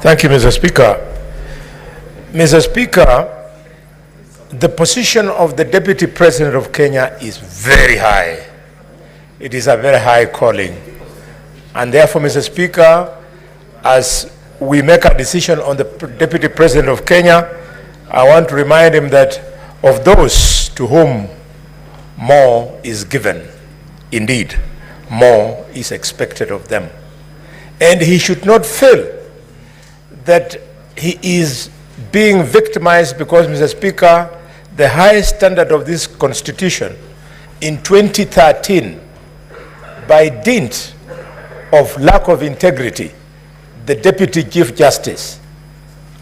Thank you, Mr. Speaker. Mr. Speaker, the position of the Deputy President of Kenya is very high. It is a very high calling. And therefore, Mr. Speaker, as we make a decision on the Deputy President of Kenya, I want to remind him that of those to whom more is given, indeed, more is expected of them. And he should not feel that he is being victimized because, Mr. Speaker, the highest standard of this Constitution in 2013, by dint of lack of integrity, the Deputy Chief Justice,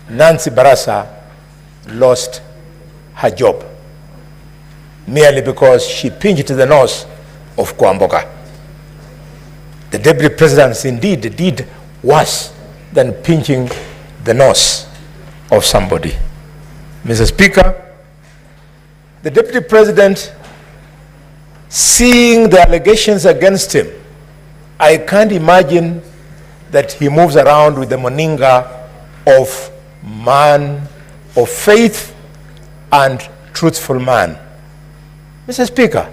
Nancy Barasa, lost her job merely because she pinched the nose of Kwamboka. The Deputy President indeed did worse than pinching the nose of somebody. Mr. Speaker, the Deputy President, seeing the allegations against him, I can't imagine that he moves around with the moninga of man of faith and truthful man. Mr. Speaker,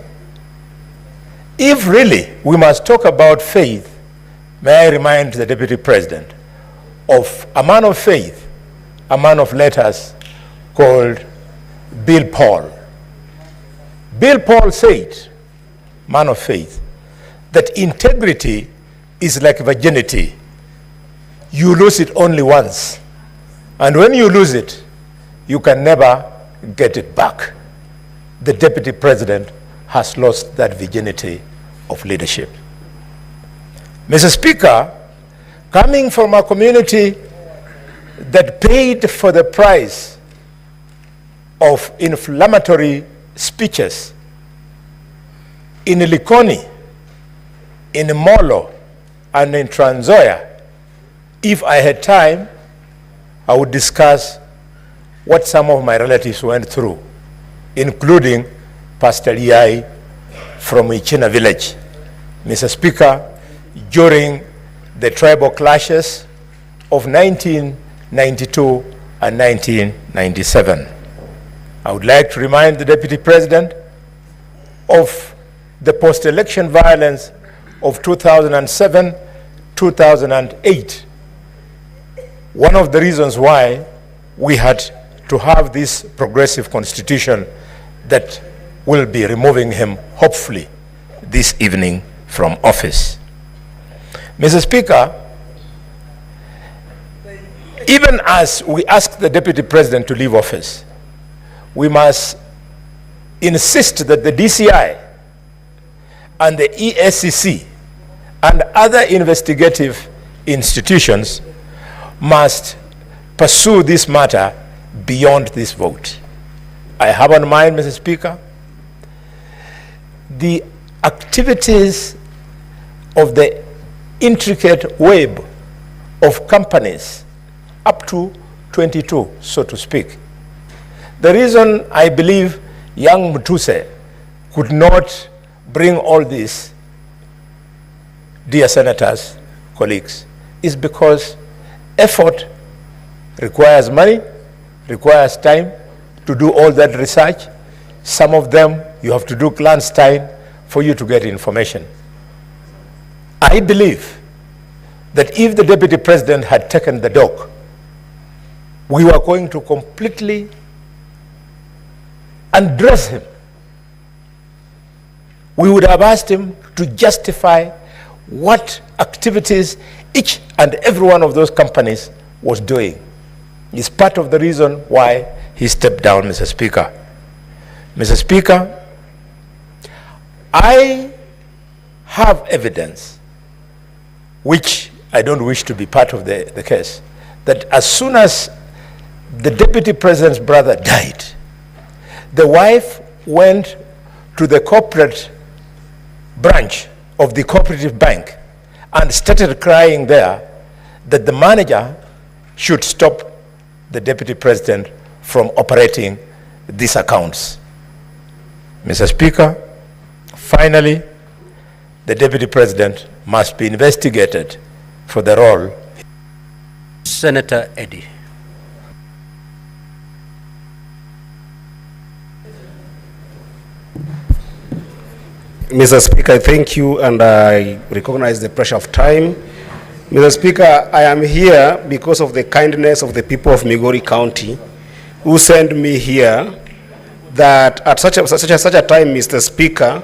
if really we must talk about faith, may I remind the Deputy President of a man of faith, a man of letters called Bill Paul. Bill Paul said, man of faith, that integrity is like virginity. You lose it only once. And when you lose it, you can never get it back. The Deputy President has lost that virginity of leadership. Mr. Speaker, coming from a community that paid for the price of inflammatory speeches in Likoni, in Molo, and in Trans Nzoia, if I had time, I would discuss what some of my relatives went through, including Pastor Yai from Ichina village. Mr. Speaker, during the tribal clashes of 1992 and 1997. I would like to remind the Deputy President of the post-election violence of 2007, 2008. One of the reasons why we had to have this progressive constitution that will be removing him, hopefully, this evening from office. Mr. Speaker, even as we ask the Deputy President to leave office, we must insist that the DCI and the ESCC and other investigative institutions must pursue this matter beyond this vote. I have on mind, Mr. Speaker, the activities of the intricate web of companies, up to 22, so to speak. The reason I believe young Mutuse could not bring all this, dear senators, colleagues, is because effort requires money, requires time to do all that research. Some of them you have to do clandestine for you to get information. I believe that if the Deputy President had taken the dog, we were going to completely undress him. We would have asked him to justify what activities each and every one of those companies was doing. It's part of the reason why he stepped down, Mr. Speaker. Mr. Speaker, I have evidence, which I don't wish to be part of the case, that as soon as the Deputy President's brother died, the wife went to the corporate branch of the cooperative bank and started crying there that the manager should stop the Deputy President from operating these accounts. Mr. Speaker, finally, the Deputy President must be investigated for the role Senator Eddie. Mr. Speaker, thank you, and I recognize the pressure of time. Mr. Speaker, I am here because of the kindness of the people of Migori County who sent me here, that at such a time, Mr. Speaker,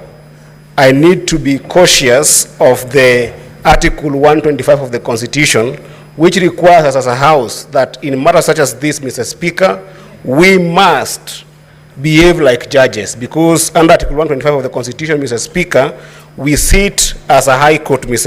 I need to be cautious of the Article 125 of the Constitution, which requires us as a House that in matters such as this, Mr. Speaker, we must behave like judges, because under Article 125 of the Constitution, Mr. Speaker, we sit as a High Court, Mr.